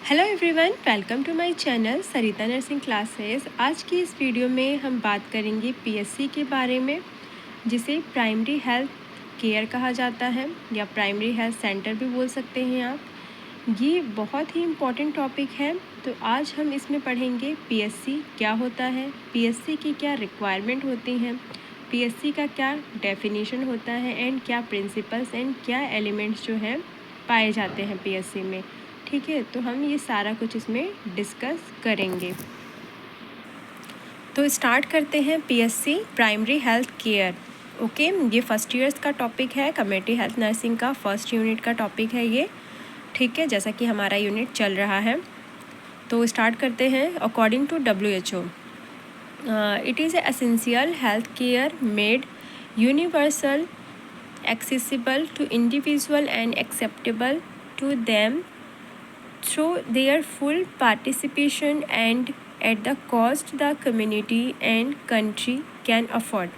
Hello everyone, welcome to my channel Sarita nursing classes. आज की इस वीडियो में हम बात करेंगे पीएससी के बारे में, जिसे प्राइमरी हेल्थ केयर कहा जाता है या प्राइमरी हेल्थ सेंटर भी बोल सकते हैं आप। ये बहुत ही इम्पॉर्टेंट टॉपिक है। तो आज हम इसमें पढ़ेंगे पीएससी क्या होता है, पीएससी की क्या रिक्वायरमेंट होती हैं, पीएससी का क्या डेफिनेशन होता है एंड क्या प्रिंसिपल्स एंड क्या एलिमेंट्स जो हैं पाए जाते हैं पीएससी में। ठीक है, तो हम ये सारा कुछ इसमें डिस्कस करेंगे। तो स्टार्ट करते हैं PSC primary health care. Okay, ये फर्स्ट ईयर्स का टॉपिक है, कम्युनिटी हेल्थ नर्सिंग का फर्स्ट यूनिट का टॉपिक है ये। ठीक है, जैसा कि हमारा यूनिट चल रहा है तो स्टार्ट करते हैं। According to WHO, it is essential health care made universal, accessible to individual and acceptable to them through their full participation and at the cost the community and country can afford।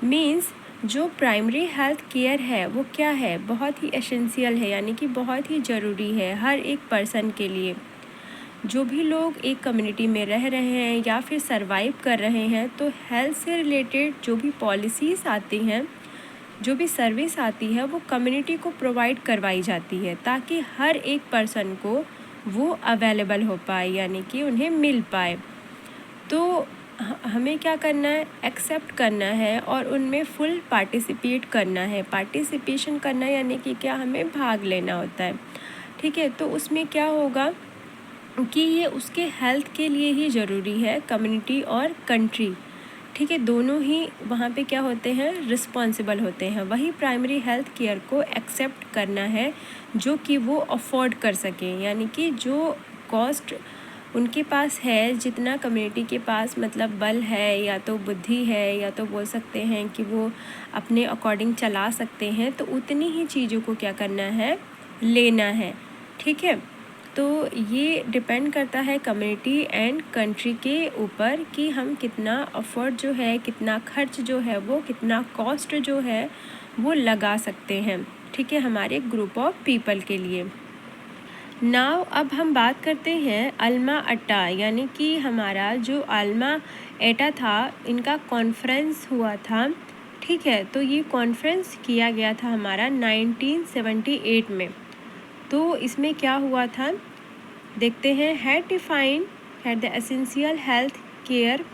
Means जो primary health care है वो क्या है, बहुत ही essential है, यानी कि बहुत ही ज़रूरी है हर एक पर्सन के लिए। जो भी लोग एक कम्युनिटी में रह रहे हैं या फिर सरवाइव कर रहे हैं, तो हेल्थ से रिलेटेड जो भी पॉलिसीज़ आती हैं, जो भी सर्विस आती है, वो कम्युनिटी को प्रोवाइड करवाई जाती है ताकि हर एक पर्सन को वो अवेलेबल हो पाए, यानी कि उन्हें मिल पाए। तो हमें क्या करना है, एक्सेप्ट करना है और उनमें फुल पार्टिसिपेट करना है। पार्टिसिपेशन करना यानी कि क्या, हमें भाग लेना होता है। ठीक है, तो उसमें क्या होगा कि ये उसके हेल्थ के लिए ही ज़रूरी है, कम्युनिटी और कंट्री। ठीक है, दोनों ही वहाँ पे क्या होते हैं, रिस्पॉन्सिबल होते हैं। वही प्राइमरी हेल्थ केयर को एक्सेप्ट करना है जो कि वो अफोर्ड कर सकें, यानी कि जो कॉस्ट उनके पास है, जितना कम्युनिटी के पास मतलब बल है या तो बुद्धि है या तो बोल सकते हैं कि वो अपने अकॉर्डिंग चला सकते हैं, तो उतनी ही चीज़ों को क्या करना है, लेना है। ठीक है, तो ये डिपेंड करता है कम्युनिटी एंड कंट्री के ऊपर कि हम कितना अफोर्ड जो है, कितना खर्च जो है, वो कितना कॉस्ट जो है वो लगा सकते हैं। ठीक है, हमारे ग्रुप ऑफ पीपल के लिए। नाउ अब हम बात करते हैं अल्मा अट्टा, यानी कि हमारा जो अल्मा एटा था, इनका कॉन्फ्रेंस हुआ था। ठीक है, तो ये कॉन्फ्रेंस किया गया था हमारा 1978 में। तो इसमें क्या हुआ था देखते हैं। Had define had the essential health care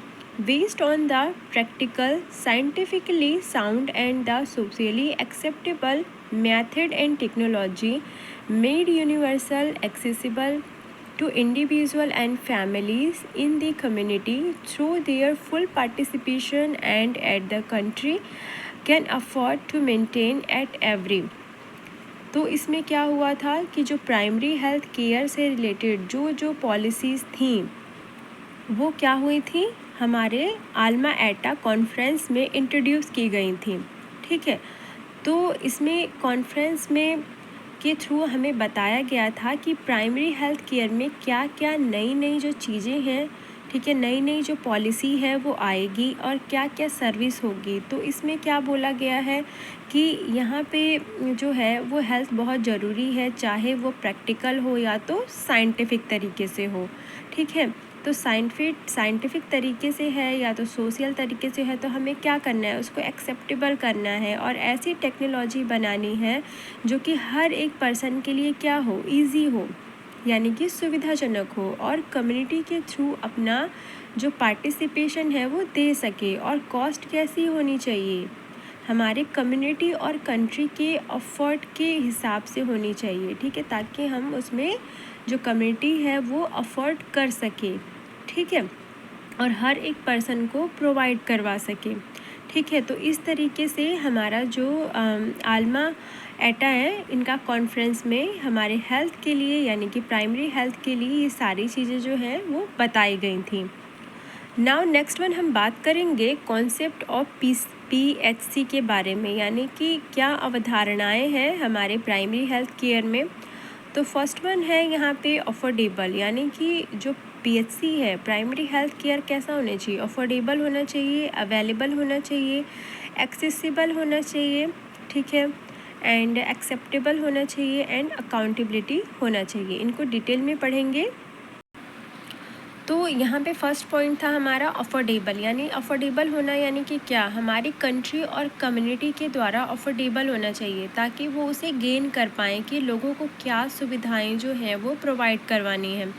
based on the practical, scientifically sound and the socially acceptable method and technology made universal, accessible to individual and families in the community through their full participation and at the country can afford to maintain at every। तो इसमें क्या हुआ था कि जो primary health care से related जो जो पॉलिसीज़ थी वो क्या हुई थी, हमारे आल्मा एटा कॉन्फ्रेंस में इंट्रोड्यूस की गई थी। ठीक है, तो इसमें कॉन्फ्रेंस में के थ्रू हमें बताया गया था कि प्राइमरी हेल्थ केयर में क्या क्या नई नई जो चीज़ें हैं, ठीक है, नई नई जो पॉलिसी है वो आएगी और क्या क्या सर्विस होगी। तो इसमें क्या बोला गया है कि यहाँ पे जो है वो हेल्थ बहुत ज़रूरी है, चाहे वो प्रैक्टिकल हो या तो साइंटिफिक तरीके से हो। ठीक है, तो साइंटिफिक तरीके से है या तो सोशल तरीके से है, तो हमें क्या करना है, उसको एक्सेप्टेबल करना है और ऐसी टेक्नोलॉजी बनानी है जो कि हर एक पर्सन के लिए क्या हो, इजी हो, यानी कि सुविधाजनक हो और कम्युनिटी के थ्रू अपना जो पार्टिसिपेशन है वो दे सके। और कॉस्ट कैसी होनी चाहिए, हमारे कम्युनिटी और कंट्री के अफोर्ड के हिसाब से होनी चाहिए। ठीक है, ताकि हम उसमें जो कम्युनिटी है वो अफोर्ड कर सके। ठीक है, और हर एक पर्सन को प्रोवाइड करवा सके। ठीक है, तो इस तरीके से हमारा जो आल्मा एटा है, इनका कॉन्फ्रेंस में हमारे हेल्थ के लिए, यानी कि प्राइमरी हेल्थ के लिए ये सारी चीज़ें जो हैं वो बताई गई थी। नाउ नेक्स्ट वन हम बात करेंगे कॉन्सेप्ट ऑफ PHC के बारे में, यानी कि क्या अवधारणाएं हैं हमारे प्राइमरी हेल्थ केयर में। तो फर्स्ट वन है यहाँ पे अफोर्डेबल, यानी कि जो PHC है, प्राइमरी हेल्थ केयर कैसा होना चाहिए, अफोर्डेबल होना चाहिए, अवेलेबल होना चाहिए, एक्सेसिबल होना चाहिए। ठीक है, एंड एक्सेप्टेबल होना चाहिए एंड अकाउंटेबिलिटी होना चाहिए। इनको डिटेल में पढ़ेंगे। तो यहाँ पे फर्स्ट पॉइंट था हमारा अफोर्डेबल, यानी अफोर्डेबल होना यानी कि क्या, हमारी कंट्री और कम्युनिटी के द्वारा अफोर्डेबल होना चाहिए ताकि वो उसे गेन कर पाएँ कि लोगों को क्या सुविधाएं जो हैं वो प्रोवाइड करवानी है।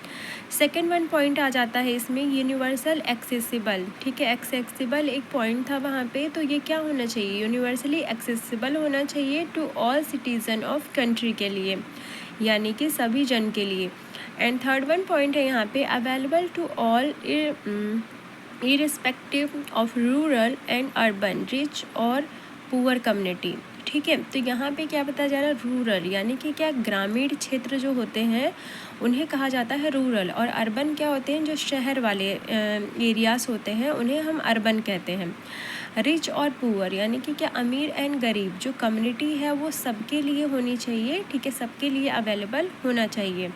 सेकेंड वन पॉइंट आ जाता है इसमें यूनिवर्सल एक्सेसिबल। ठीक है, एक्सेसिबल एक पॉइंट था वहाँ पे, तो ये क्या होना चाहिए, यूनिवर्सली एक्सेसिबल होना चाहिए to all citizen of country के लिए, यानी कि सभी जन के लिए। एंड थर्ड वन पॉइंट है यहाँ पे available to all irrespective of rural and urban, rich और पुअर कम्युनिटी। ठीक है, तो यहाँ पे क्या बताया जा रहा है, रूरल यानी कि क्या, ग्रामीण क्षेत्र जो होते हैं उन्हें कहा जाता है रूरल, और अर्बन क्या होते हैं, जो शहर वाले एरियाज़ होते हैं उन्हें हम अर्बन कहते हैं। रिच और पुअर यानी कि क्या, अमीर एंड गरीब जो कम्युनिटी है वो सबके लिए होनी चाहिए। ठीक है, सबके लिए अवेलेबल होना चाहिए।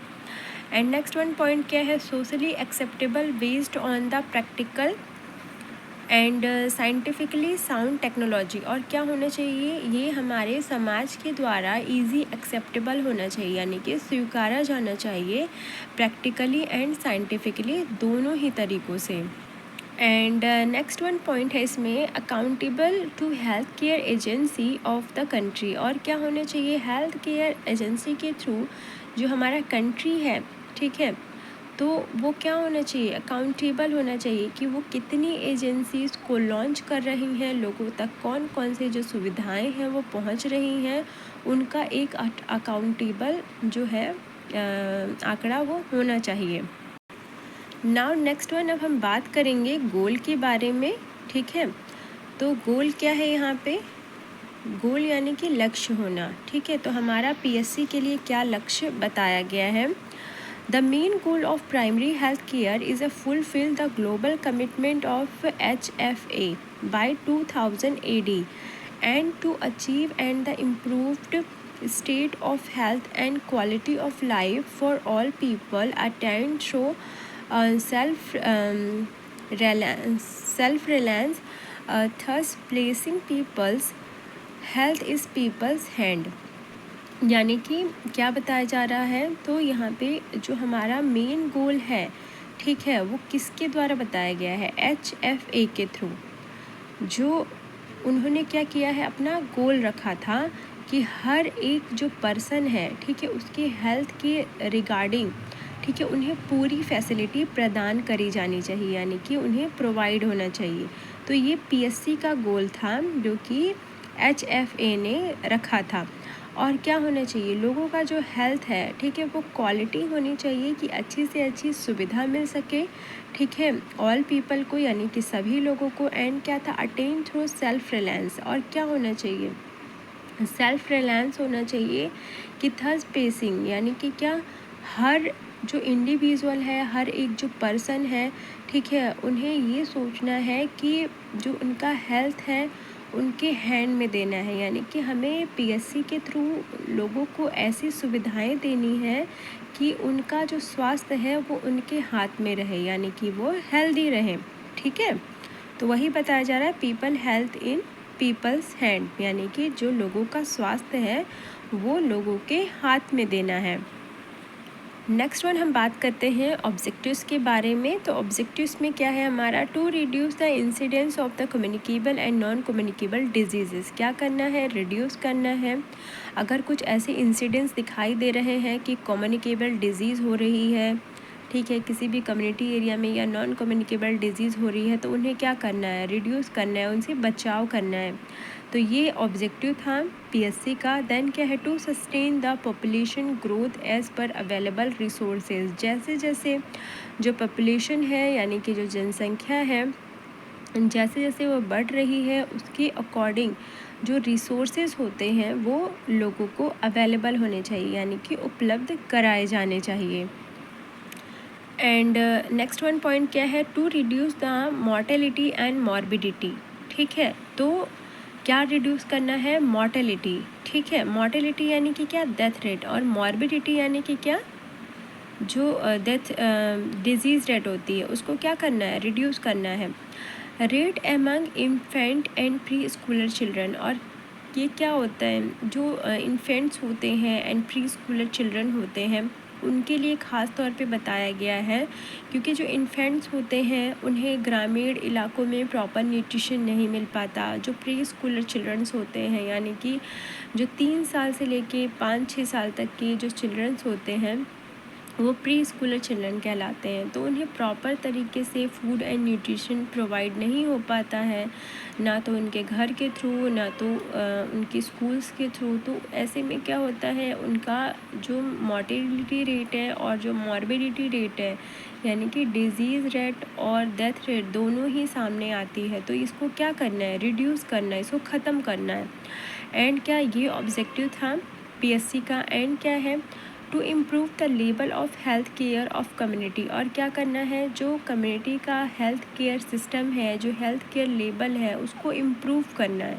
एंड नेक्स्ट वन पॉइंट क्या है, socially acceptable based on the practical and scientifically sound technology. और क्या होना चाहिए, ये हमारे समाज के द्वारा इजी एक्सेप्टेबल होना चाहिए, यानी कि स्वीकारा जाना चाहिए प्रैक्टिकली एंड साइंटिफिकली, दोनों ही तरीक़ों से। एंड नेक्स्ट वन पॉइंट है इसमें accountable to health care agency of the country. और क्या होना चाहिए, हेल्थ केयर एजेंसी के थ्रू जो हमारा कंट्री है, ठीक है, तो वो क्या होना चाहिए, अकाउंटेबल होना चाहिए कि वो कितनी एजेंसीज़ को लॉन्च कर रही हैं, लोगों तक कौन कौन से जो सुविधाएं हैं वो पहुंच रही हैं, उनका एक अकाउंटेबल जो है आंकड़ा वो होना चाहिए। नाउ नेक्स्ट वन, अब हम बात करेंगे गोल के बारे में। ठीक है, तो गोल क्या है यहाँ पे, गोल यानी कि लक्ष्य होना। ठीक है, तो हमारा पीएससी के लिए क्या लक्ष्य बताया गया है, the main goal of primary health care is a fulfil the global commitment of HFA by 2000 AD and to achieve and the improved state of health and quality of life for all people attained through self-reliance, thus placing people's health is people's hand। यानी कि क्या बताया जा रहा है, तो यहाँ पे जो हमारा मेन गोल है, ठीक है, वो किसके द्वारा बताया गया है, HFA के थ्रू। जो उन्होंने क्या किया है, अपना गोल रखा था कि हर एक जो पर्सन है, ठीक है, उसके हेल्थ के रिगार्डिंग, ठीक है, उन्हें पूरी फैसिलिटी प्रदान करी जानी चाहिए, यानी कि उन्हें प्रोवाइड होना चाहिए। तो ये पीएससी का गोल था जो कि HFA ने रखा था। और क्या होना चाहिए, लोगों का जो हेल्थ है, ठीक है, वो क्वालिटी होनी चाहिए कि अच्छी से अच्छी सुविधा मिल सके, ठीक है, ऑल पीपल को, यानी कि सभी लोगों को। एंड क्या था, अटेन थ्रू सेल्फ रिलायंस। और क्या होना चाहिए, सेल्फ रिलायंस होना चाहिए कि थर्स पेसिंग, यानी कि क्या, हर जो इंडिविजुअल है, हर एक जो पर्सन है, ठीक है, उन्हें ये सोचना है कि जो उनका हेल्थ है उनके हैंड में देना है, यानी कि हमें पीएससी के थ्रू लोगों को ऐसी सुविधाएं देनी है कि उनका जो स्वास्थ्य है वो उनके हाथ में रहे, यानी कि वो हेल्दी रहें। ठीक है, तो वही बताया जा रहा है, people health in people's hand, यानी कि जो लोगों का स्वास्थ्य है वो लोगों के हाथ में देना है। नेक्स्ट वन हम बात करते हैं ऑब्जेक्टिव्स के बारे में। तो ऑब्जेक्टिव्स में क्या है हमारा, to reduce the incidence of the communicable and non communicable disease. क्या करना है, रिड्यूस करना है। अगर कुछ ऐसे इंसिडेंट्स दिखाई दे रहे हैं कि कम्युनिकेबल डिजीज़ हो रही है, ठीक है, किसी भी कम्युनिटी एरिया में, या नॉन कम्युनिकेबल डिजीज़ हो रही है, तो उन्हें क्या करना है, रिड्यूस करना है, उनसे बचाव करना है। तो ये ऑब्जेक्टिव था पीएससी का। देन क्या है, to sustain the population growth as per available resources. जैसे जैसे जो पॉपुलेशन है, यानी कि जो जनसंख्या है, जैसे जैसे वो बढ़ रही है, उसके अकॉर्डिंग जो रिसोर्सेज होते हैं वो लोगों को अवेलेबल होने चाहिए, यानी कि उपलब्ध कराए जाने चाहिए। एंड नेक्स्ट वन पॉइंट क्या है, to reduce the mortality and morbidity. ठीक है, तो क्या रिड्यूस करना है, मॉर्टेलिटी। ठीक है, मॉर्टेलिटी यानी कि क्या, डेथ रेट, और मॉर्बिडिटी यानी कि क्या, जो डेथ डिजीज़ रेट होती है उसको क्या करना है, रिड्यूस करना है। Rate among infant and pre Schuler children. और ये क्या होता है, जो इन्फेंट्स होते हैं एंड प्री स्कूलर चिल्ड्रन होते हैं उनके लिए ख़ास तौर पे बताया गया है, क्योंकि जो इन्फेंट्स होते हैं उन्हें ग्रामीण इलाकों में प्रॉपर न्यूट्रिशन नहीं मिल पाता। जो प्री स्कूलर चिल्ड्रंस होते हैं, यानी कि जो 3 साल से लेके 5-6 साल तक के जो चिल्ड्रंस होते हैं वो प्री स्कूलर चिल्ड्रन कहलाते हैं। तो उन्हें प्रॉपर तरीके से फूड एंड न्यूट्रिशन प्रोवाइड नहीं हो पाता है, ना तो उनके घर के थ्रू, ना तो उनकी स्कूल्स के थ्रू। तो ऐसे में क्या होता है, उनका जो मॉर्टेलिटी रेट है और जो मॉर्बिडिटी रेट है, यानी कि डिज़ीज़ रेट और डेथ रेट दोनों ही सामने आती है। तो इसको क्या करना है, रिड्यूस करना है, इसको ख़त्म करना है। एंड क्या ये ऑब्जेक्टिव था पीएससी का। एंड क्या है, to improve the level of health care of community. और क्या करना है, जो कम्युनिटी का हेल्थ केयर सिस्टम है, जो हेल्थ केयर लेवल है, उसको इम्प्रूव करना है,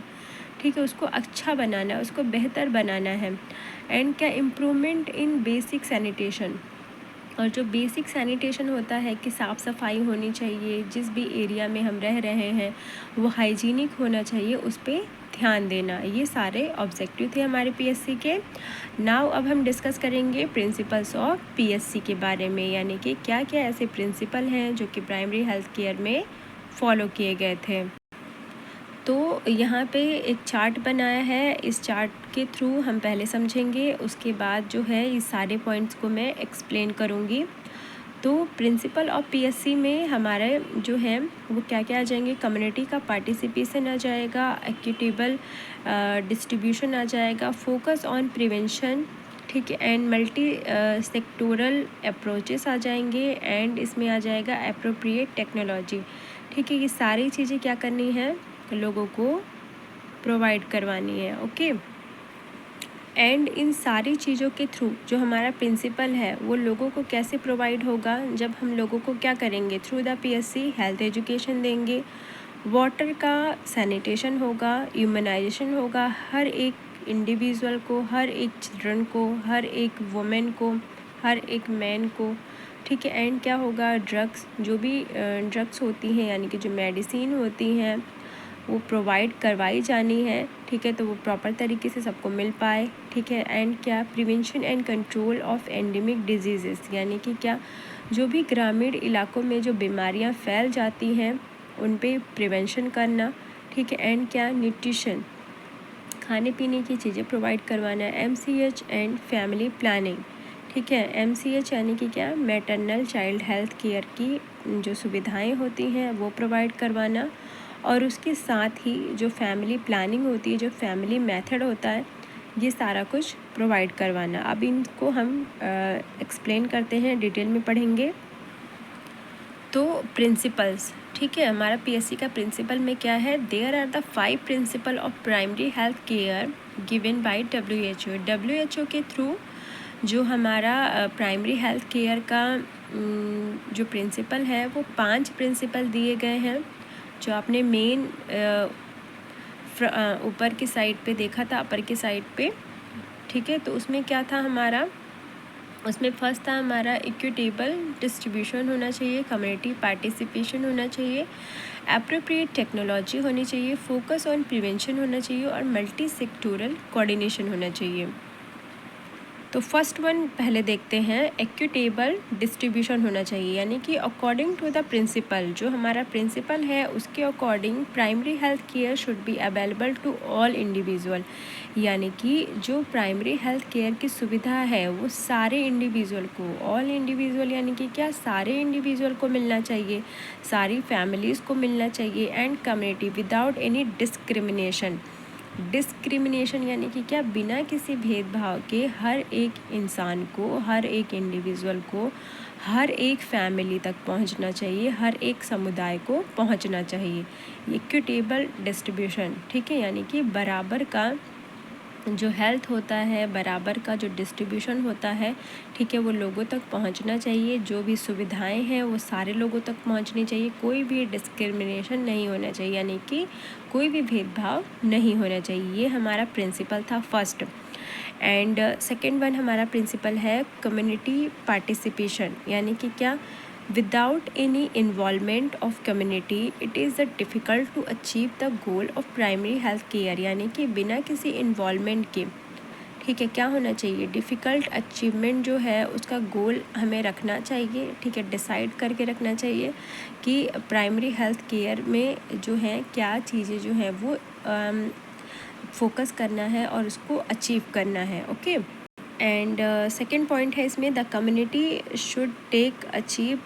ठीक है, उसको अच्छा बनाना है, उसको बेहतर बनाना है। एंड क्या, इम्प्रूवमेंट इन बेसिक सैनिटेशन। और जो बेसिक सैनिटेशन होता है कि साफ़ सफाई होनी चाहिए, जिस भी एरिया में हम रह रहे हैं वो हाइजीनिक होना चाहिए, उस पर ध्यान देना। ये सारे ऑब्जेक्टिव थे हमारे पीएससी के। नाउ अब हम डिस्कस करेंगे प्रिंसिपल्स ऑफ पीएससी के बारे में, यानी कि क्या क्या ऐसे प्रिंसिपल हैं जो कि प्राइमरी हेल्थ केयर में फॉलो किए गए थे। तो यहाँ पे एक चार्ट बनाया है, इस चार्ट के थ्रू हम पहले समझेंगे, उसके बाद जो है इस सारे पॉइंट्स को मैं एक्सप्लेन करूँगी। तो प्रिंसिपल ऑफ पीएससी में हमारे जो है वो क्या क्या आ जाएंगे, कम्युनिटी का पार्टिसिपेशन आ जाएगा, इक्विटेबल डिस्ट्रीब्यूशन आ जाएगा, फोकस ऑन प्रिवेंशन, ठीक है, एंड मल्टी सेक्टोरल अप्रोचेस आ जाएंगे, एंड इसमें आ जाएगा एप्रोप्रिएट टेक्नोलॉजी। ठीक है, ये सारी चीज़ें क्या करनी है, लोगों को प्रोवाइड करवानी है। ओके, एंड इन सारी चीज़ों के थ्रू जो हमारा प्रिंसिपल है वो लोगों को कैसे प्रोवाइड होगा, जब हम लोगों को क्या करेंगे, through the PSC health education देंगे, वाटर का सैनिटेशन होगा, ह्यूमनाइजेशन होगा, हर एक इंडिविजुअल को, हर एक चिल्ड्रन को, हर एक वुमेन को, हर एक मैन को, ठीक है। एंड क्या होगा, ड्रग्स, जो भी ड्रग्स होती हैं, यानी कि जो मेडिसिन होती हैं वो प्रोवाइड करवाई जानी है, ठीक है, तो वो प्रॉपर तरीके से सबको मिल पाए, ठीक है। एंड क्या, prevention and control of endemic diseases, यानी कि क्या, जो भी ग्रामीण इलाकों में जो बीमारियां फैल जाती हैं उन पे प्रिवेंशन करना, ठीक है। एंड क्या, न्यूट्रिशन, खाने पीने की चीज़ें प्रोवाइड करवाना, एमसीएच एंड फैमिली प्लानिंग, ठीक है। एमसीएच यानी कि क्या, मैटरनल चाइल्ड हेल्थ केयर की जो सुविधाएं होती हैं वो प्रोवाइड करवाना, और उसके साथ ही जो फैमिली प्लानिंग होती है, जो फैमिली मेथड होता है, ये सारा कुछ प्रोवाइड करवाना। अब इनको हम एक्सप्लेन करते हैं, डिटेल में पढ़ेंगे। तो प्रिंसिपल्स, ठीक है, हमारा पीएससी का प्रिंसिपल में क्या है, there are the 5 principle of primary health care given by WHO के थ्रू जो हमारा प्राइमरी हेल्थ केयर का जो प्रिंसिपल है वो 5 प्रिंसिपल दिए गए हैं, जो आपने मेन ऊपर की साइड पे देखा था, अपर की साइड पे, ठीक है। तो उसमें क्या था हमारा, उसमें फर्स्ट था हमारा इक्विटेबल डिस्ट्रीब्यूशन होना चाहिए, कम्युनिटी पार्टिसिपेशन होना चाहिए, एप्रोप्रिएट टेक्नोलॉजी होनी चाहिए, फोकस ऑन प्रिवेंशन होना चाहिए, और मल्टी सेक्टोरल कोऑर्डिनेशन होना चाहिए। तो फर्स्ट वन पहले देखते हैं, इक्विटेबल डिस्ट्रीब्यूशन होना चाहिए, यानी कि अकॉर्डिंग टू द प्रिंसिपल, जो हमारा प्रिंसिपल है उसके according primary health care should be available to all individual, यानी कि जो प्राइमरी हेल्थ केयर की सुविधा है वो सारे इंडिविजुअल को, ऑल इंडिविजुअल यानी कि क्या, सारे इंडिविजुअल को मिलना चाहिए, सारी फैमिलीज़ को मिलना चाहिए, and community without any discrimination. Discrimination यानी कि क्या, बिना किसी भेदभाव के हर एक इंसान को, हर एक इंडिविजुअल को, हर एक फैमिली तक पहुंचना चाहिए, हर एक समुदाय को पहुंचना चाहिए। इक्विटेबल डिस्ट्रीब्यूशन, ठीक है, यानी कि बराबर का जो हेल्थ होता है, बराबर का जो डिस्ट्रीब्यूशन होता है, ठीक है, वो लोगों तक पहुंचना चाहिए। जो भी सुविधाएं हैं वो सारे लोगों तक पहुंचनी चाहिए, कोई भी डिस्क्रिमिनेशन नहीं होना चाहिए, यानी कि कोई भी भेदभाव नहीं होना चाहिए। ये हमारा प्रिंसिपल था फर्स्ट। एंड सेकेंड वन हमारा प्रिंसिपल है कम्युनिटी पार्टिसिपेशन, यानी कि क्या, Without any involvement of community, it is difficult to achieve the goal of primary health care। यानी कि बिना किसी इन्वॉल्वमेंट के, ठीक है, क्या होना चाहिए, डिफ़िकल्ट अचीवमेंट जो है उसका गोल हमें रखना चाहिए, ठीक है, डिसाइड करके रखना चाहिए कि प्राइमरी हेल्थ केयर में जो है क्या चीज़ें जो है वो फोकस करना है और उसको अचीव करना है। ओके, एंड सेकेंड पॉइंट है इसमें, द कम्युनिटी शुड टेक अचीव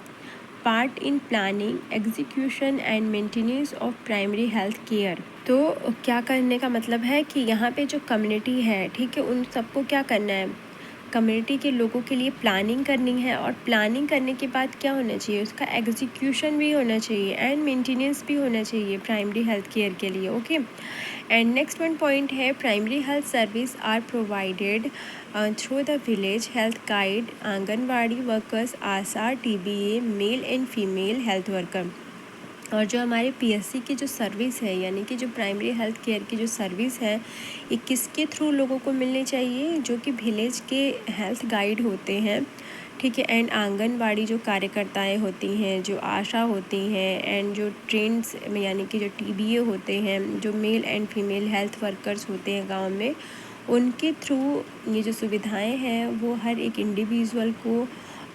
part in planning, execution and maintenance of primary health care. तो क्या करने का मतलब है कि यहाँ पे जो कम्युनिटी है, ठीक है, उन सबको क्या करना है, कम्युनिटी के लोगों के लिए प्लानिंग करनी है, और प्लानिंग करने के बाद क्या होना चाहिए, उसका एग्जीक्यूशन भी होना चाहिए एंड मेंटेनेंस भी होना चाहिए प्राइमरी हेल्थ केयर के लिए। Okay, and next one point है, primary health service are provided through the village health guide, anganwadi workers, ASHA, TBA, male and female health worker. और जो हमारे PSC की जो सर्विस है, यानी कि जो प्राइमरी हेल्थ केयर की जो सर्विस है, ये किसके थ्रू लोगों को मिलनी चाहिए, जो कि विलेज के हेल्थ गाइड होते हैं, ठीक है, एंड आंगनवाड़ी जो कार्यकर्ताएं होती हैं, जो आशा होती हैं, एंड जो ट्रेंड्स यानी कि जो TBA होते हैं, जो mail and female health workers होते हैं गांव में, उनके थ्रू ये जो सुविधाएं हैं वो हर एक इंडिविजुअल को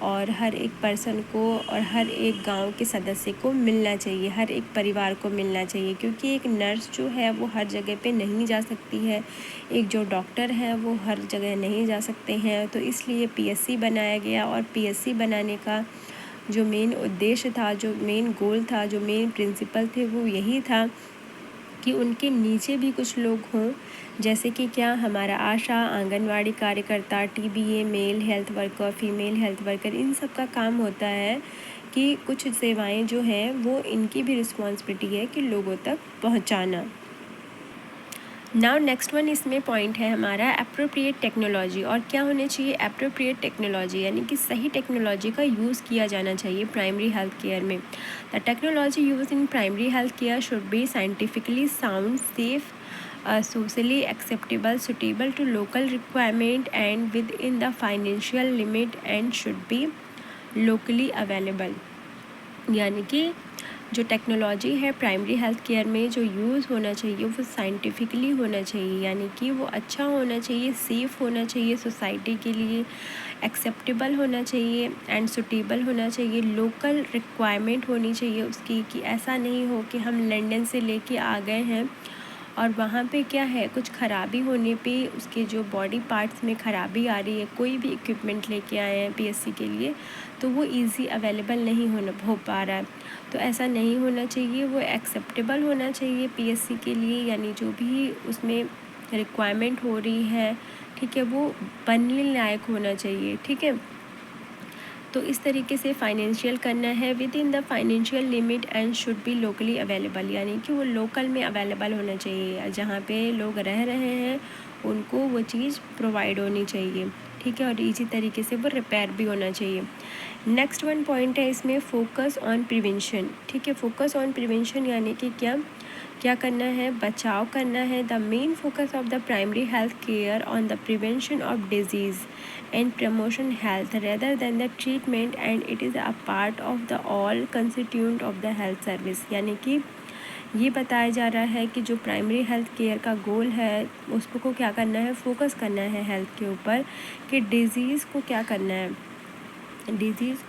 और हर एक पर्सन को और हर एक गांव के सदस्य को मिलना चाहिए, हर एक परिवार को मिलना चाहिए, क्योंकि एक नर्स जो है वो हर जगह पे नहीं जा सकती है, एक जो डॉक्टर है वो हर जगह नहीं जा सकते हैं। तो इसलिए PSC बनाया गया, और PSC बनाने का जो मेन उद्देश्य था, जो मेन गोल था, जो मेन प्रिंसिपल थे, वो यही था कि उनके नीचे भी कुछ लोग हों, जैसे कि क्या, हमारा आशा, आंगनवाड़ी कार्यकर्ता, TBA, male health worker, female health worker, इन सब का काम होता है कि कुछ सेवाएं जो हैं वो इनकी भी रिस्पॉन्सिबिलिटी है कि लोगों तक पहुंचाना। नाउ नेक्स्ट वन इसमें पॉइंट है हमारा एप्रोप्रिएट टेक्नोलॉजी। और क्या होनी चाहिए, एप्रोप्रिएट टेक्नोलॉजी, यानी कि सही टेक्नोलॉजी का यूज़ किया जाना चाहिए प्राइमरी हेल्थ केयर में। The technology use in primary health care should B scientifically sound, safe, socially acceptable, suitable to local requirement and within the financial limit and should be locally available। यानी कि जो technology है primary health care में जो use होना चाहिए वो scientifically होना चाहिए, यानी कि वो अच्छा होना चाहिए, सेफ़ होना चाहिए, सोसाइटी के लिए एक्सेप्टेबल होना चाहिए एंड सुटेबल होना चाहिए, लोकल रिक्वायरमेंट होनी चाहिए उसकी, कि ऐसा नहीं हो कि हम लंदन से लेके आ गए हैं और वहाँ पे क्या है, कुछ ख़राबी होने पे उसके जो बॉडी पार्ट्स में ख़राबी आ रही है, कोई भी इक्विपमेंट लेके आए हैं PSC के लिए, तो वो इजी अवेलेबल नहीं हो पा रहा है। तो ऐसा नहीं होना चाहिए, वो एक्सेप्टेबल होना चाहिए PSC के लिए, यानी जो भी उसमें रिक्वायरमेंट हो रही है, ठीक है, वो बनने लायक होना चाहिए, ठीक है। तो इस तरीके से फाइनेंशियल करना है with in the financial limit and should be locally available, यानी कि वो लोकल में अवेलेबल होना चाहिए, जहाँ पे लोग रह रहे हैं उनको वो चीज़ प्रोवाइड होनी चाहिए, ठीक है, और इजी तरीके से वो रिपेयर भी होना चाहिए। नेक्स्ट वन पॉइंट है इसमें, फोकस ऑन प्रिवेंशन, ठीक है, फोकस ऑन प्रिवेंशन यानी कि क्या करना है, बचाव करना है। The main focus of the primary health care on the prevention of disease and promotion health rather than the treatment and it is a part of the all constituent of the health service। यानी कि ये बताया जा रहा है कि जो primary health care का गोल है उसको क्या करना है, फोकस करना है हेल्थ के ऊपर, कि डिज़ीज़ को क्या करना है, डिज़ीज़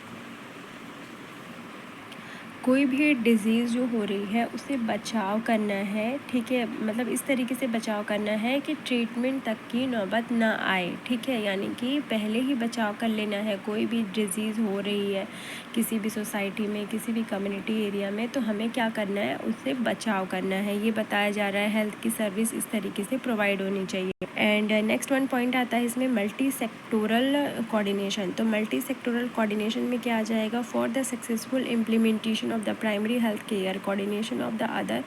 कोई भी डिज़ीज़ जो हो रही है उससे बचाव करना है, ठीक है, मतलब इस तरीके से बचाव करना है कि ट्रीटमेंट तक की नौबत ना आए, ठीक है, यानी कि पहले ही बचाव कर लेना है। कोई भी डिज़ीज़ हो रही है किसी भी सोसाइटी में, किसी भी कम्युनिटी एरिया में, तो हमें क्या करना है, उससे बचाव करना है, ये बताया जा रहा है। हेल्थ की सर्विस इस तरीके से प्रोवाइड होनी चाहिए। एंड नेक्स्ट वन पॉइंट आता है इसमें, मल्टी सेक्टोरल कोऑर्डिनेशन। तो मल्टी सेक्टोरल कोऑर्डिनेशन में क्या आ जाएगा, for the successful implementation of the primary health care, coordination of the other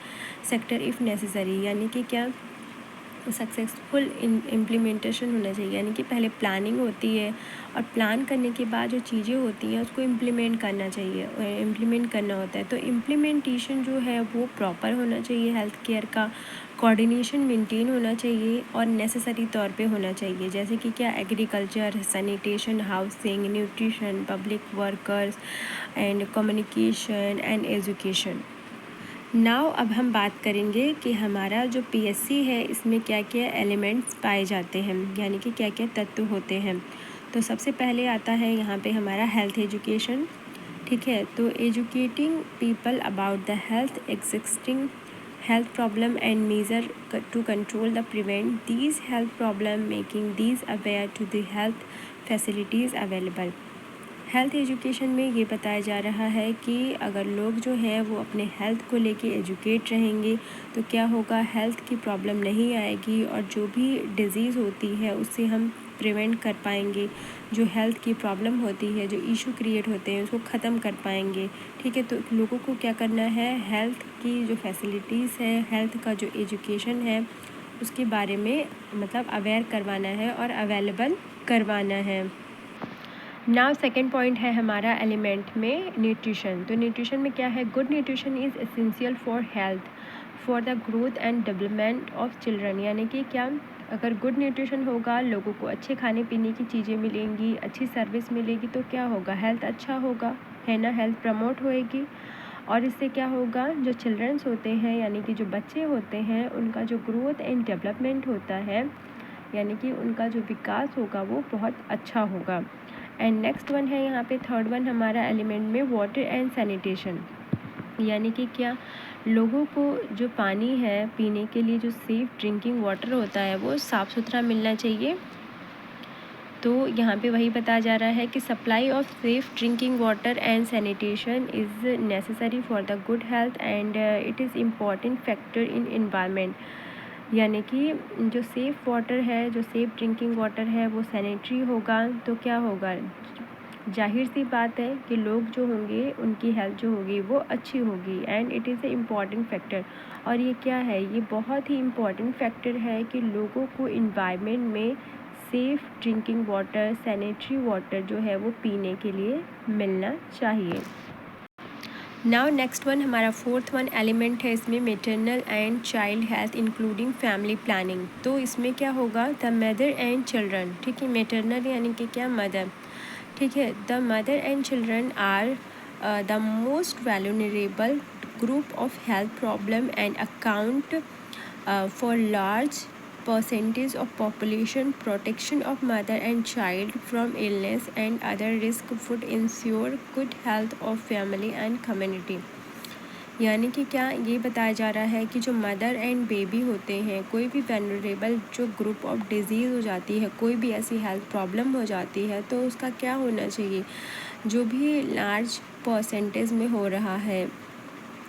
sector if necessary, यानी कि क्या, सक्सेसफुल इम्प्लीमेंटेशन होना चाहिए, यानी कि पहले प्लानिंग होती है और प्लान करने के बाद जो चीज़ें होती हैं उसको इम्प्लीमेंट करना चाहिए, इम्प्लीमेंट करना होता है। तो इम्प्लीमेंटेशन जो है वो प्रॉपर होना चाहिए, हेल्थ केयर का कोऑर्डिनेशन मेंटेन होना चाहिए और नेसेसरी तौर पे होना चाहिए, जैसे कि क्या agriculture, sanitation, housing, nutrition, public workers and communication and education. Now अब हम बात करेंगे कि हमारा जो पीएससी है इसमें क्या क्या एलिमेंट्स पाए जाते हैं, यानी कि क्या क्या तत्व होते हैं। तो सबसे पहले आता है यहाँ पे हमारा हेल्थ एजुकेशन। ठीक है, तो educating people about the health existing health problem and measure to control the prevent these health problem, making these aware to the health facilities available। Health education में ये बताया जा रहा है कि अगर लोग जो हैं वो अपने हेल्थ को लेके एजुकेट रहेंगे तो क्या होगा, हेल्थ की प्रॉब्लम नहीं आएगी और जो भी डिज़ीज़ होती है उससे हम प्रिवेंट कर पाएंगे, जो हेल्थ की प्रॉब्लम होती है, जो इशू क्रिएट होते हैं उसको ख़त्म कर पाएंगे। ठीक है, तो लोगों को क्या करना है, हेल्थ की जो फैसिलिटीज़ है, हेल्थ का जो एजुकेशन है उसके बारे में मतलब अवेयर करवाना है और अवेलेबल करवाना है। नाउ सेकेंड पॉइंट है हमारा एलिमेंट में न्यूट्रिशन। तो न्यूट्रिशन में क्या है, good nutrition is essential for health for the growth and development of children, यानी कि क्या, अगर गुड न्यूट्रिशन होगा, लोगों को अच्छे खाने पीने की चीज़ें मिलेंगी, अच्छी सर्विस मिलेगी तो क्या होगा, हेल्थ अच्छा होगा, है ना, हेल्थ प्रमोट होएगी। और इससे क्या होगा, जो चिल्ड्रंस होते हैं यानी कि जो बच्चे होते हैं उनका जो ग्रोथ एंड डेवलपमेंट होता है, यानी कि उनका जो विकास होगा वो बहुत अच्छा होगा। एंड नेक्स्ट वन है यहाँ पे थर्ड वन हमारा एलिमेंट में वाटर एंड सैनिटेशन, यानी कि क्या, लोगों को जो पानी है पीने के लिए, जो सेफ़ ड्रिंकिंग वाटर होता है वो साफ़ सुथरा मिलना चाहिए। तो यहाँ पे वही बताया जा रहा है कि supply of safe drinking water and sanitation is necessary for the good health and it is important factor in environment, यानी कि जो सेफ़ वाटर है, जो सेफ़ ड्रिंकिंग वाटर है वो सैनिटरी होगा तो क्या होगा, जाहिर सी बात है कि लोग जो होंगे उनकी हेल्थ जो होगी वो अच्छी होगी। And it is a important factor, और ये क्या है, ये बहुत ही इम्पॉर्टेंट फैक्टर है कि लोगों को इन्वायरमेंट में safe drinking water, sanitary water जो है वो पीने के लिए मिलना चाहिए। नाउ नेक्स्ट वन हमारा फोर्थ वन एलिमेंट है इसमें maternal and child health including family planning. तो इसमें क्या होगा, द मदर एंड चिल्ड्रन। ठीक है, मेटरनल यानी कि क्या, मदर। ठीक है, the mother and children are the most vulnerable group of health problem and account for large percentage of population. Protection of mother and child from illness and other risk would ensure good health of family and community। यानी कि क्या, ये बताया जा रहा है कि जो मदर एंड बेबी होते हैं, कोई भी वैल्यूरेबल जो ग्रुप ऑफ डिजीज़ हो जाती है, कोई भी ऐसी हेल्थ प्रॉब्लम हो जाती है तो उसका क्या होना चाहिए, जो भी लार्ज परसेंटेज में हो रहा है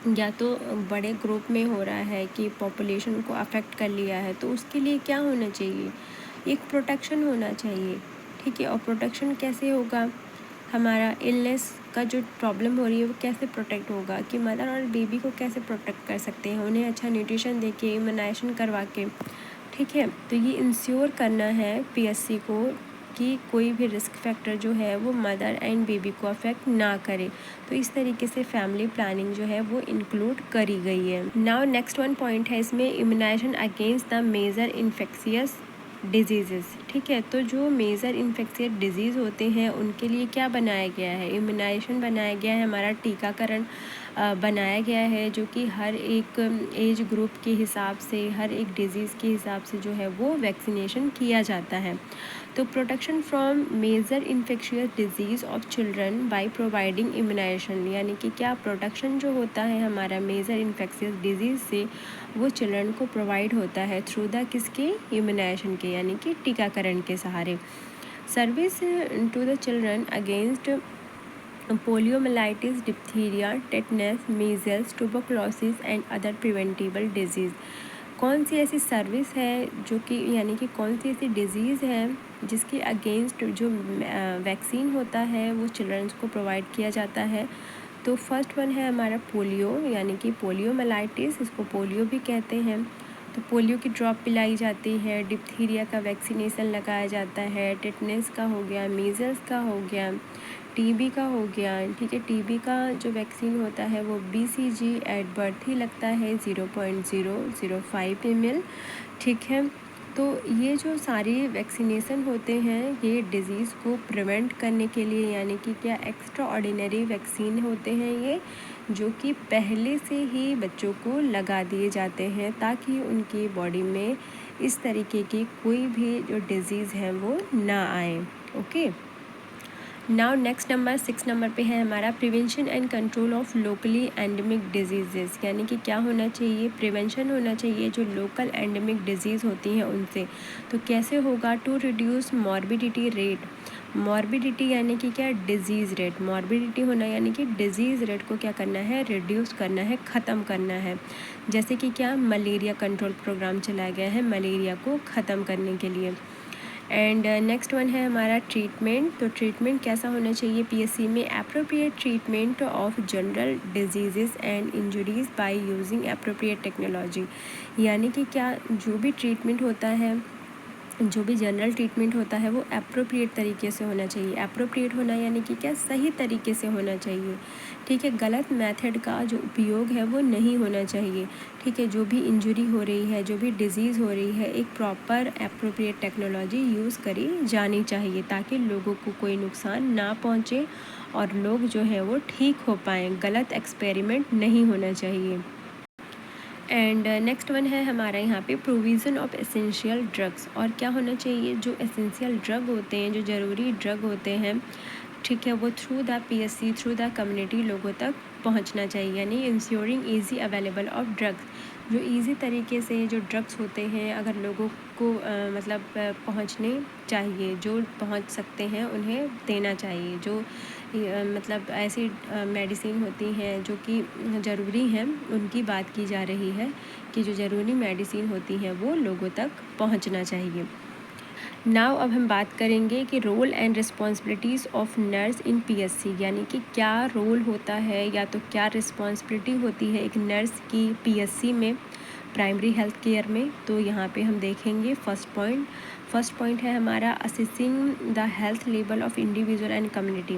या तो बड़े ग्रुप में हो रहा है कि पॉपुलेशन को अफेक्ट कर लिया है, तो उसके लिए क्या होना चाहिए, एक प्रोटेक्शन होना चाहिए। ठीक है, और प्रोटेक्शन कैसे होगा, हमारा इलनेस का जो प्रॉब्लम हो रही है वो कैसे प्रोटेक्ट होगा, कि मदर और बेबी को कैसे प्रोटेक्ट कर सकते हैं, उन्हें अच्छा न्यूट्रिशन दे के, इम्यूनाइजेशन करवा के। ठीक है, तो ये इंश्योर करना है पीएससी को कि कोई भी रिस्क फैक्टर जो है वो मदर एंड बेबी को अफेक्ट ना करे। तो इस तरीके से फैमिली प्लानिंग जो है वो इंक्लूड करी गई है। नाउ नेक्स्ट वन पॉइंट है इसमें immunization against the major infectious disease. ठीक है, तो जो मेजर इन्फेक्शियस डिजीज़ होते हैं उनके लिए क्या बनाया गया है, इम्यूनाइजेशन बनाया गया है, हमारा टीकाकरण बनाया गया है, जो कि हर एक एज ग्रुप के हिसाब से, हर एक डिज़ीज़ के हिसाब से जो है वो वैक्सीनेशन किया जाता है। तो protection from major infectious disease of children by providing immunization, यानी कि क्या, प्रोटेक्शन जो होता है हमारा मेजर इन्फेक्शियस डिजीज़ से वो चिल्ड्रन को प्रोवाइड होता है थ्रू द किसके, इम्यूनाइजेशन के, यानी कि टीकाकरण के सहारे। Service to the children against poliomyelitis, diphtheria, tetanus, measles, tuberculosis and other preventable disease. कौन सी ऐसी सर्विस है जो कि, यानी कि कौन सी ऐसी डिज़ीज़ है जिसके अगेंस्ट जो वैक्सीन होता है वो चिल्ड्रंस को प्रोवाइड किया जाता है। तो फर्स्ट वन है हमारा पोलियो, यानी कि पोलियोमाइलाइटिस, इसको पोलियो भी कहते हैं। तो पोलियो की ड्रॉप पिलाई जाती है, डिप्थीरिया का वैक्सीनेशन लगाया जाता है, टिटनेस का हो गया, मीज़ल्स का हो गया, टीबी का हो गया। ठीक है, टीबी का जो वैक्सीन होता है वो BCG एट बर्थ ही लगता है 0.005 ml। ठीक है, तो ये जो सारी वैक्सीनेशन होते हैं ये डिज़ीज़ को प्रिवेंट करने के लिए, यानी कि क्या एक्स्ट्रा ऑर्डिनरी वैक्सीन होते हैं ये, जो कि पहले से ही बच्चों को लगा दिए जाते हैं ताकि उनकी बॉडी में इस तरीके की कोई भी जो डिज़ीज़ है वो ना आए। Okay, now next number 6 number पे है हमारा prevention and control of locally endemic disease, यानी कि क्या होना चाहिए, प्रिवेंशन होना चाहिए जो लोकल एंडेमिक डिजीज़ होती हैं उनसे। तो कैसे होगा, to reduce morbidity rate, morbidity यानी कि क्या, डिज़ीज़ रेट, मॉर्बिडिटी होना यानी कि डिज़ीज़ रेट को क्या करना है, रिड्यूस करना है, ख़त्म करना है। जैसे कि क्या, मलेरिया कंट्रोल प्रोग्राम चलाया गया है मलेरिया को ख़त्म करने के लिए। एंड नेक्स्ट वन है हमारा ट्रीटमेंट। तो ट्रीटमेंट कैसा होना चाहिए PSC में, appropriate treatment of general disease and injuries by using appropriate technology, यानी कि क्या, जो भी ट्रीटमेंट होता है, जो भी जनरल ट्रीटमेंट होता है वो एप्रोप्रिएट तरीके से होना चाहिए। एप्रोप्रिएट होना यानी कि क्या, सही तरीके से होना चाहिए। ठीक है, गलत मेथड का जो उपयोग है वो नहीं होना चाहिए। ठीक है, जो भी इंजरी हो रही है, जो भी डिज़ीज़ हो रही है, एक प्रॉपर एप्रोप्रिएट टेक्नोलॉजी यूज़ करी जानी चाहिए ताकि लोगों को कोई नुकसान ना पहुँचे और लोग जो है वो ठीक हो पाएँ। गलत एक्सपेरिमेंट नहीं होना चाहिए। एंड नेक्स्ट वन है हमारा यहाँ पे प्रोविज़न ऑफ एसेंशियल ड्रग्स, और क्या होना चाहिए, जो एसेंशियल ड्रग होते हैं, जो ज़रूरी ड्रग होते हैं, ठीक है, वो through the PSC, through the community लोगों तक पहुँचना चाहिए, यानी ensuring easy available of drugs, जो ईजी तरीके से जो ड्रग्स होते हैं अगर लोगों को पहुँचने चाहिए, जो पहुँच सकते हैं उन्हें देना चाहिए। जो मतलब ऐसी मेडिसिन होती हैं जो कि ज़रूरी हैं, उनकी बात की जा रही है कि जो ज़रूरी मेडिसिन होती हैं वो लोगों तक पहुंचना चाहिए। नाउ अब हम बात करेंगे कि role and responsibilities of nurse in PSC, यानी कि क्या रोल होता है या तो क्या रिस्पॉन्सिबिलिटी होती है एक नर्स की PSC में, प्राइमरी हेल्थ केयर में। तो यहाँ पे हम देखेंगे फर्स्ट पॉइंट है हमारा assessing the health level of individual and community.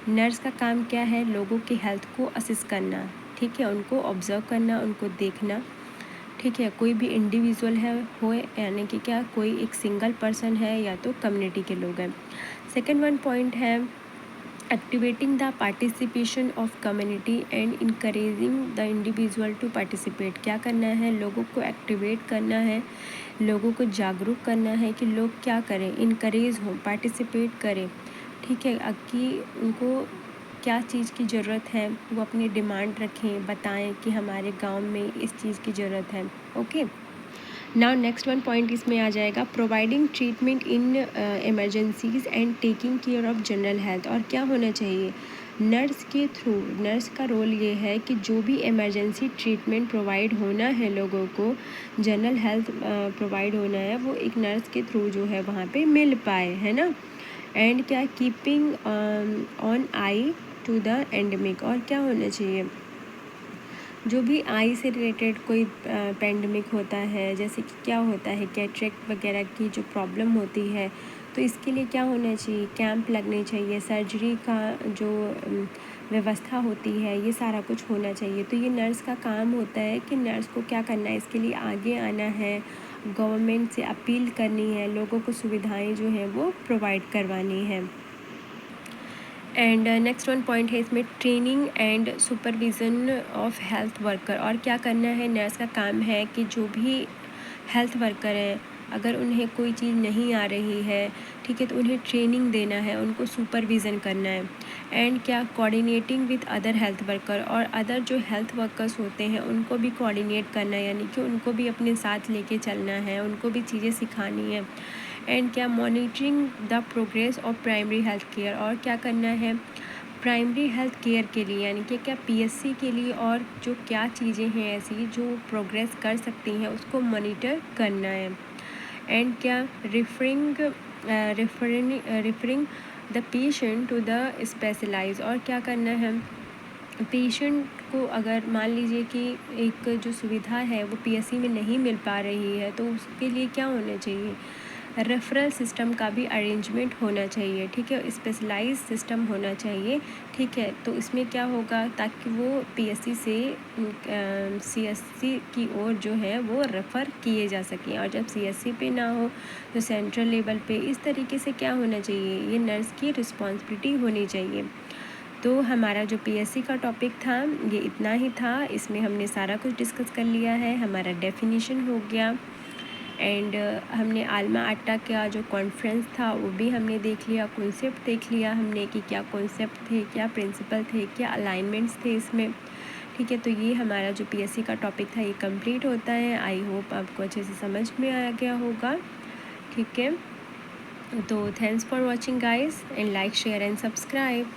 Nurse का काम क्या है, लोगों की हेल्थ को असेस करना, ठीक है, उनको ऑब्ज़र्व करना, उनको देखना। ठीक है, कोई भी इंडिविजुअल है हो, यानी कि क्या, कोई एक सिंगल पर्सन है या तो कम्युनिटी के लोग हैं। सेकेंड वन पॉइंट है activating the participation of community and encouraging the individual to participate. क्या करना है, लोगों को एक्टिवेट करना है, लोगों को जागरूक करना है कि लोग क्या करें, इनकरेज हों, पार्टिसिपेट करें। ठीक है, कि उनको क्या चीज़ की ज़रूरत है वो अपनी डिमांड रखें, बताएं कि हमारे गांव में इस चीज़ की ज़रूरत है। Okay, now next one point इसमें आ जाएगा providing treatment in emergencies and taking care of general health. और क्या होना चाहिए, नर्स के थ्रू, नर्स का रोल ये है कि जो भी इमरजेंसी ट्रीटमेंट प्रोवाइड होना है लोगों को, जनरल हेल्थ प्रोवाइड होना है, वो एक नर्स के थ्रू जो है वहाँ पे मिल पाए, है ना। एंड क्या, keeping on eye to the endemic. और क्या होना चाहिए, जो भी आई से रिलेटेड कोई पेंडेमिक होता है, जैसे कि क्या होता है, कैटरेक्ट वगैरह की जो प्रॉब्लम होती है, तो इसके लिए क्या होना चाहिए, कैंप लगने चाहिए, सर्जरी का जो व्यवस्था होती है, ये सारा कुछ होना चाहिए। तो ये नर्स का काम होता है कि नर्स को क्या करना है, इसके लिए आगे आना है, गवर्नमेंट से अपील करनी है, लोगों को सुविधाएं जो हैं वो प्रोवाइड करवानी है। एंड नेक्स्ट वन पॉइंट है इसमें training and supervision of health worker. और क्या करना है, नर्स का काम है कि जो भी हेल्थ वर्कर हैं, अगर उन्हें कोई चीज़ नहीं आ रही है, ठीक है, तो उन्हें ट्रेनिंग देना है, उनको सुपरविज़न करना है। एंड क्या, coordinating with other health worker, और अदर जो हेल्थ वर्कर्स होते हैं उनको भी कोऑर्डिनेट करना है, यानी कि उनको भी अपने साथ लेके चलना है, उनको भी चीज़ें सिखानी है। एंड क्या, monitoring the progress of primary health care. और क्या करना है, प्राइमरी हेल्थ केयर के लिए, यानी कि क्या, PSC के लिए, और जो क्या चीज़ें हैं ऐसी जो प्रोग्रेस कर सकती हैं उसको मॉनिटर करना है। एंड क्या, referring the patient to the specialise. और क्या करना है, पेशेंट को अगर मान लीजिए कि एक जो सुविधा है वो पीएससी में नहीं मिल पा रही है, तो उसके लिए क्या होना चाहिए, रेफरल सिस्टम का भी अरेंजमेंट होना चाहिए, ठीक है, स्पेशलाइज सिस्टम होना चाहिए, ठीक है। तो इसमें क्या होगा, ताकि वो पीएससी से सीएससी की ओर जो है वो रेफ़र किए जा सकें, और जब सीएससी पे ना हो तो सेंट्रल लेवल पे, इस तरीके से क्या होना चाहिए, ये नर्स की रिस्पॉन्सिबिलिटी होनी चाहिए। तो हमारा जो पीएससी का टॉपिक था ये इतना ही था, इसमें हमने सारा कुछ डिस्कस कर लिया है, हमारा डेफिनेशन हो गया, एंड हमने आल्मा आटा का जो कॉन्फ्रेंस था वो भी हमने देख लिया, कॉन्सेप्ट देख लिया हमने कि क्या कॉन्सेप्ट थे, क्या प्रिंसिपल थे, क्या अलाइनमेंट्स थे इसमें, ठीक है। तो ये हमारा जो पीएससी का टॉपिक था ये कंप्लीट होता है। आई होप आपको अच्छे से समझ में आ गया होगा, ठीक है। तो thanks for watching guys, and like share and subscribe.